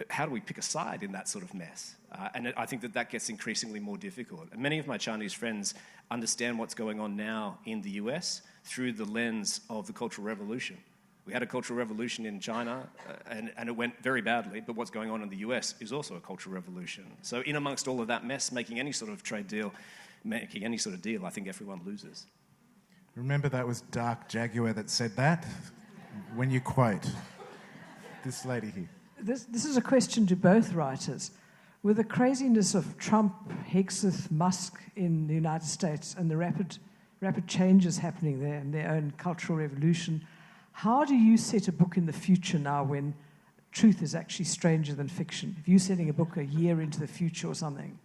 how do we pick a side in that sort of mess? And I think that gets increasingly more difficult. And many of my Chinese friends understand what's going on now in the US through the lens of the Cultural Revolution. We had a Cultural Revolution in China, and it went very badly, but what's going on in the US is also a Cultural Revolution. So in amongst all of that mess, making any sort of trade deal, making any sort of deal, I think everyone loses. Remember that was Dark Jaguar that said that? When you quote this lady here. This is a question to both writers. With the craziness of Trump, Hegseth, Musk in the United States and the rapid changes happening there and their own cultural revolution, how do you set a book in the future now when truth is actually stranger than fiction? If you're setting a book a year into the future or something.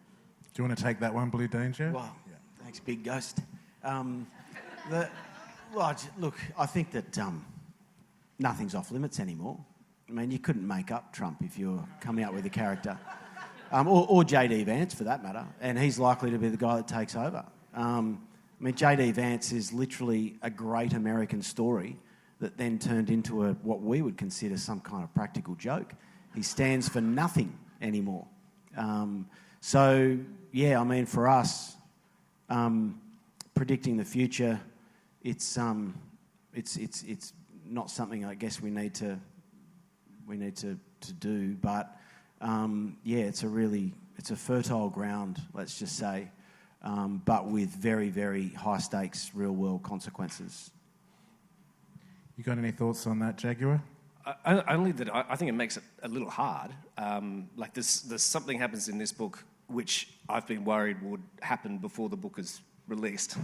Do you want to take that one, Blue Danger? Well, thanks, Big Ghost. Look, I think that nothing's off limits anymore. I mean, you couldn't make up Trump if you're coming up with a character. Or J.D. Vance, for that matter, and he's likely to be the guy that takes over. I mean, J.D. Vance is literally a great American story that then turned into what we would consider some kind of practical joke. He stands for nothing anymore. So, yeah, I mean, for us, predicting the future, it's not something I guess we need to do, but it's a fertile ground, let's just say, but with very, very high stakes, real world consequences. You got any thoughts on that, Jaguar? Only that I think it makes it a little hard. Like there's something happens in this book which I've been worried would happen before the book is released.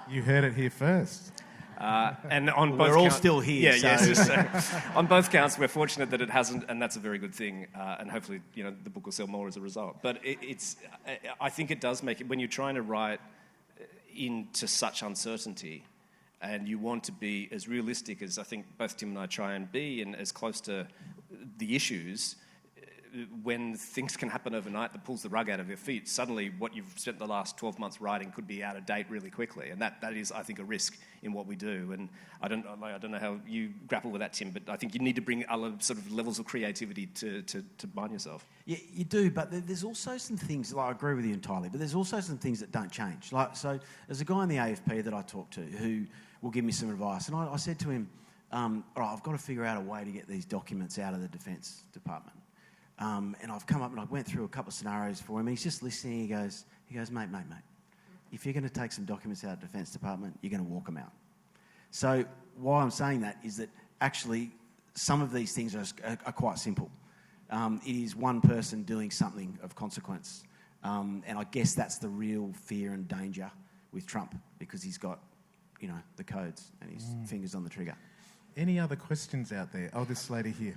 You heard it here first. And on both we're all still here. Yeah, so. yes. On both counts, we're fortunate that it hasn't, and that's a very good thing. And hopefully, the book will sell more as a result. But I think it does make it, when you're trying to write into such uncertainty, and you want to be as realistic as I think both Tim and I try and be, and as close to the issues. When things can happen overnight that pulls the rug out of your feet, suddenly what you've spent the last 12 months writing could be out of date really quickly, and that is, I think, a risk in what we do. And I don't know how you grapple with that, Tim, but I think you need to bring other sort of levels of creativity to bind yourself. Yeah, you do, but there's also some things, like I agree with you entirely, but there's also some things that don't change. Like, so there's a guy in the AFP that I talk to who will give me some advice, and I said to him, all right, I've got to figure out a way to get these documents out of the Defence Department. And I've come up and I went through a couple of scenarios for him, and he's just listening. He goes, mate, if you're going to take some documents out of the Defence Department, you're going to walk them out. So why I'm saying that is that actually some of these things are quite simple. It is one person doing something of consequence, and I guess that's the real fear and danger with Trump, because he's got, the codes and his fingers on the trigger. Any other questions out there? Oh, this lady here.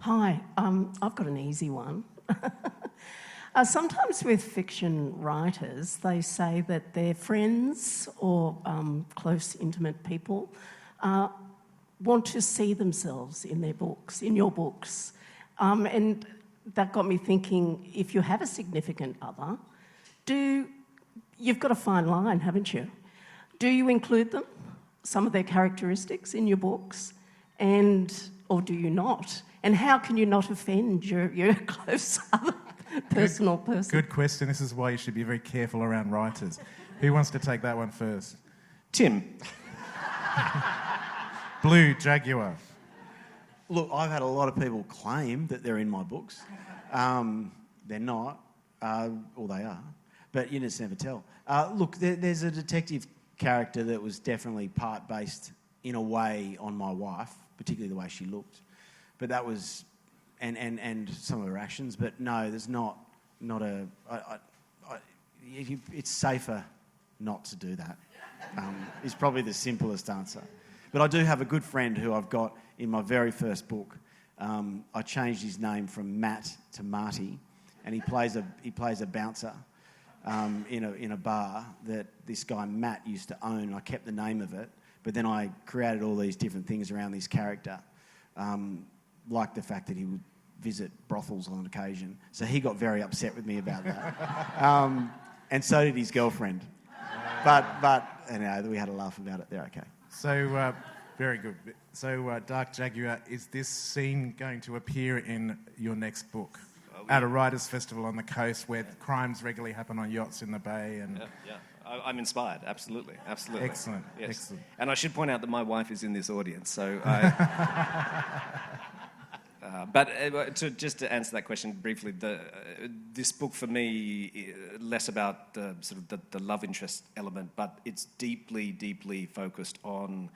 Hi, I've got an easy one. Sometimes with fiction writers, they say that their friends or close, intimate people want to see themselves in their books, in your books. And that got me thinking, if you have a significant other, you've got a fine line, haven't you? Do you include them, some of their characteristics in your books, or do you not? And how can you not offend your close other personal person? Good question. This is why you should be very careful around writers. Who wants to take that one first? Tim. Blue Jaguar. Look, I've had a lot of people claim that they're in my books. They're not, or they are, but you just never tell. Look, there's a detective character that was definitely part based in a way on my wife, particularly the way she looked. But that was, and some of her actions. But no, there's not a. It's safer not to do that. Is probably the simplest answer. But I do have a good friend who I've got in my very first book. I changed his name from Matt to Marty, and he plays a bouncer in a bar that this guy Matt used to own. I kept the name of it, but then I created all these different things around this character. Like the fact that he would visit brothels on occasion. So he got very upset with me about that. And so did his girlfriend. But anyway, we had a laugh about it. They're okay. So, very good. So, Dark Jaguar, is this scene going to appear in your next book? At a writers' festival on the coast where crimes regularly happen on yachts in the bay? Yeah. I'm inspired, absolutely. Excellent, yes. Excellent. And I should point out that my wife is in this audience, so just to answer that question briefly, this book for me, less about the love interest element, but it's deeply focused on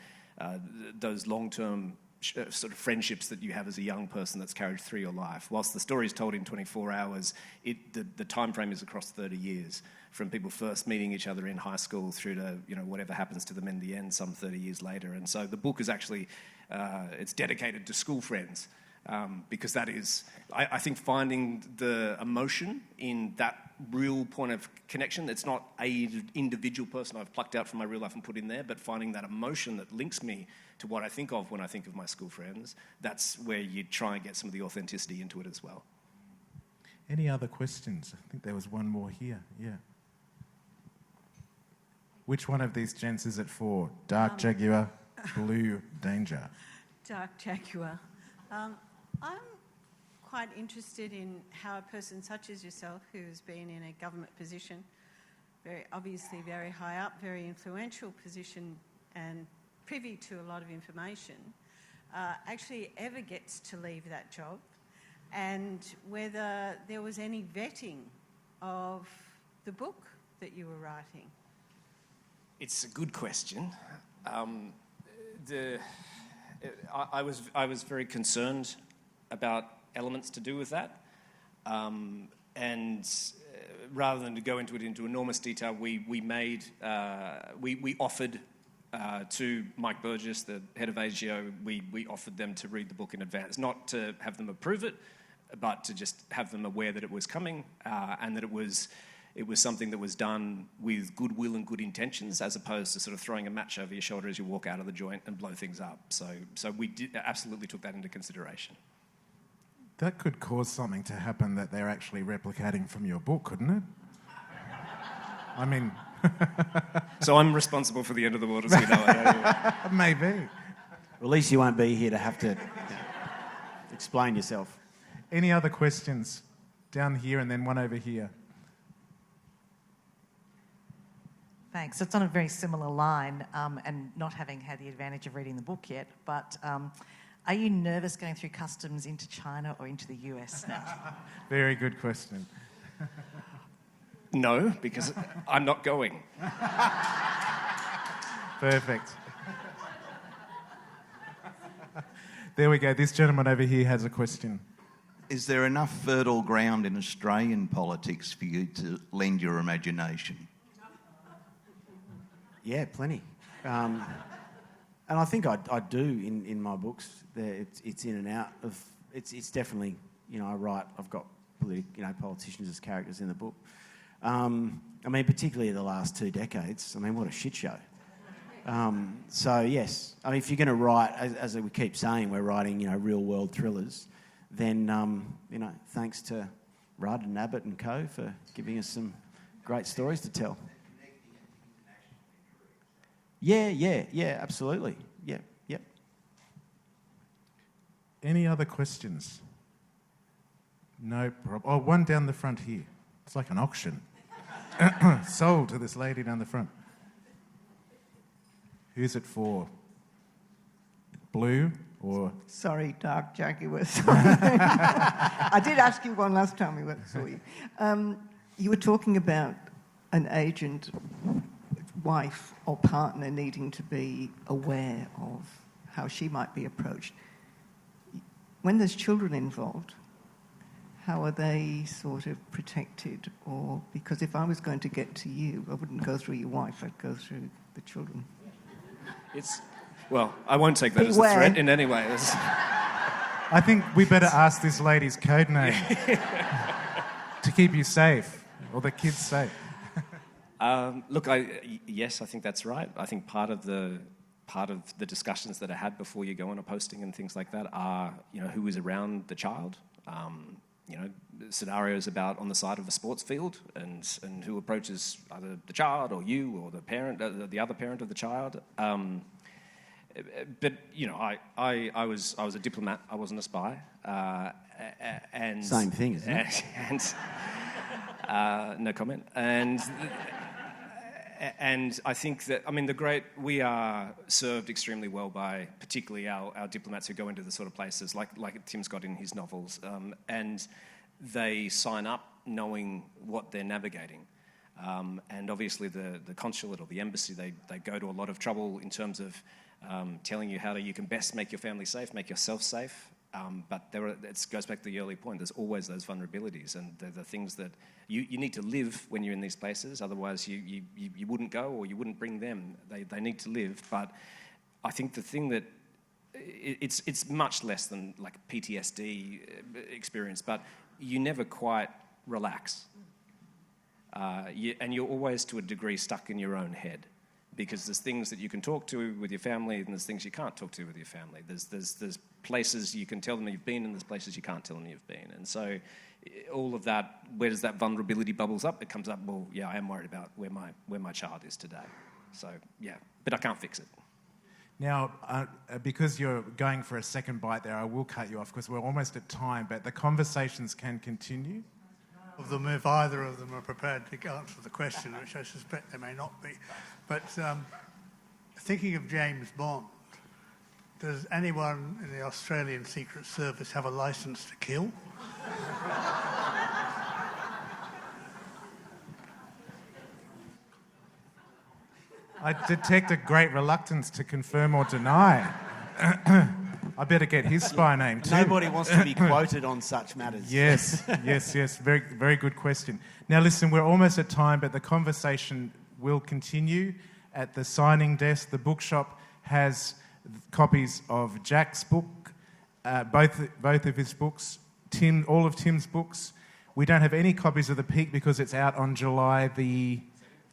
those long-term sort of friendships that you have as a young person that's carried through your life. Whilst the story is told in 24 hours, the time frame is across 30 years, from people first meeting each other in high school through to whatever happens to them in the end some 30 years later. And so the book is actually it's dedicated to school friends, because that is, I think, finding the emotion in that real point of connection. It's not an individual person I've plucked out from my real life and put in there, but finding that emotion that links me to what I think of when I think of my school friends. That's where you try and get some of the authenticity into it as well. Any other questions? I think there was one more here. Yeah. Which one of these gents is it for? Dark Jaguar, Blue Danger. Dark Jaguar. I'm quite interested in how a person such as yourself, who's been in a government position, very high up, very influential position and privy to a lot of information, actually ever gets to leave that job, and whether there was any vetting of the book that you were writing. It's a good question. I was very concerned about elements to do with that, and rather than to go into it into enormous detail, we offered to Mike Burgess, the head of ASIO, we offered them to read the book in advance, not to have them approve it, but to just have them aware that it was coming, and that it was something that was done with goodwill and good intentions, as opposed to sort of throwing a match over your shoulder as you walk out of the joint and blow things up. So we absolutely took that into consideration. That could cause something to happen that they're actually replicating from your book, couldn't it? I mean... So I'm responsible for the end of the world as we know it. Maybe. Well, at least you won't be here to have to explain yourself. Any other questions? Down here and then one over here. Thanks. It's on a very similar line, and not having had the advantage of reading the book yet, but are you nervous going through customs into China or into the US now? Very good question. No, because I'm not going. Perfect. There we go. This gentleman over here has a question. Is there enough fertile ground in Australian politics for you to lend your imagination? Yeah, plenty. And I think I do in my books. It's in and out of... It's definitely... I've got politicians as characters in the book. I mean, particularly the last 2 decades. I mean, what a shit show. So, yes. I mean, if you're going to write, as we keep saying, we're writing, real-world thrillers, then, thanks to Rudd and Abbott and co for giving us some great stories to tell. Yeah, absolutely. Yeah. Any other questions? No problem. Oh, one down the front here. It's like an auction. Sold to this lady down the front. Who's it for? Blue or... Sorry, dark Jaguars. I did ask you one last time we saw you. You were talking about an agent, wife or partner needing to be aware of how she might be approached. When there's children involved, how are they sort of protected? Or because if I was going to get to you, I wouldn't go through your wife, I'd go through the children. Well, I won't take that as a threat in any way. I think we better ask this lady's code name to keep you safe, or the kids safe. Look, yes, I think that's right. I think part of the discussions that are had before you go on a posting and things like that are, who is around the child. Scenarios about on the side of a sports field and who approaches either the child or you or the parent, the other parent of the child. But I was a diplomat. I wasn't a spy. And same thing, isn't it? And no comment. And I think that, we are served extremely well by particularly our diplomats who go into the sort of places like Tim's got in his novels, and they sign up knowing what they're navigating. And obviously the consulate or the embassy, they go to a lot of trouble in terms of telling you how you can best make your family safe, make yourself safe. But it goes back to the early point. There's always those vulnerabilities, and they're the things that you need to live when you're in these places. Otherwise, you wouldn't go or you wouldn't bring them. They need to live. But I think the thing that it's much less than like PTSD experience, but you never quite relax, and you're always to a degree stuck in your own head. Because there's things that you can talk to with your family, and there's things you can't talk to with your family. There's places you can tell them you've been, and there's places you can't tell them you've been. And so, all of that, where does that vulnerability bubbles up? It comes up. Well, yeah, I am worried about where my child is today. So yeah, but I can't fix it. Now, because you're going for a second bite there, I will cut you off because we're almost at time. But the conversations can continue. Of them, if either of them are prepared to answer the question, which I suspect they may not be. But thinking of James Bond, does anyone in the Australian Secret Service have a licence to kill? I detect a great reluctance to confirm or deny. I better get his spy name too. Nobody wants to be quoted on such matters. Yes. Very, very good question. Now, listen, we're almost at time, but the conversation will continue at the signing desk. The bookshop has copies of Jack's book, both of his books, all of Tim's books. We don't have any copies of The Peak because it's out on July the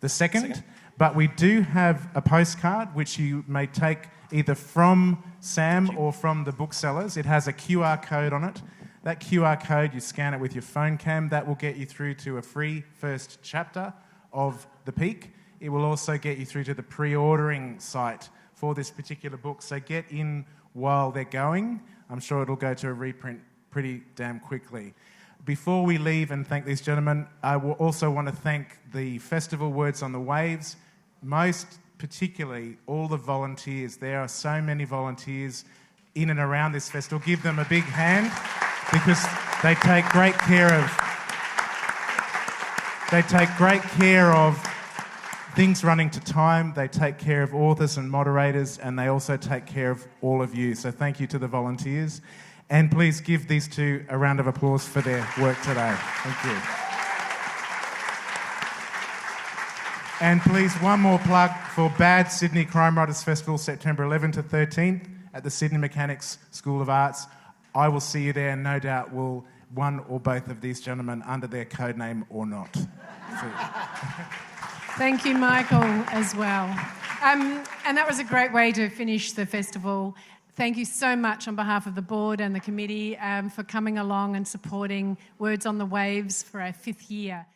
2nd. But we do have a postcard which you may take either from Sam or from the booksellers. It has a QR code on it. That QR code, you scan it with your phone cam, that will get you through to a free first chapter of The Peak. It will also get you through to the pre-ordering site for this particular book. So get in while they're going. I'm sure it'll go to a reprint pretty damn quickly. Before we leave and thank these gentlemen, I will also want to thank the festival Words on the Waves, most particularly all the volunteers. There are so many volunteers in and around this festival. Give them a big hand because they take great care of things running to time. They take care of authors and moderators, and they also take care of all of you. So thank you to the volunteers. And please give these two a round of applause for their work today. Thank you. And please, one more plug for Bad Sydney Crime Writers Festival, September 11th to 13th at the Sydney Mechanics School of Arts. I will see you there, and no doubt will one or both of these gentlemen under their code name or not. Thank you, Michael, as well. And that was a great way to finish the festival. Thank you so much on behalf of the board and the committee for coming along and supporting Words on the Waves for our 5th year.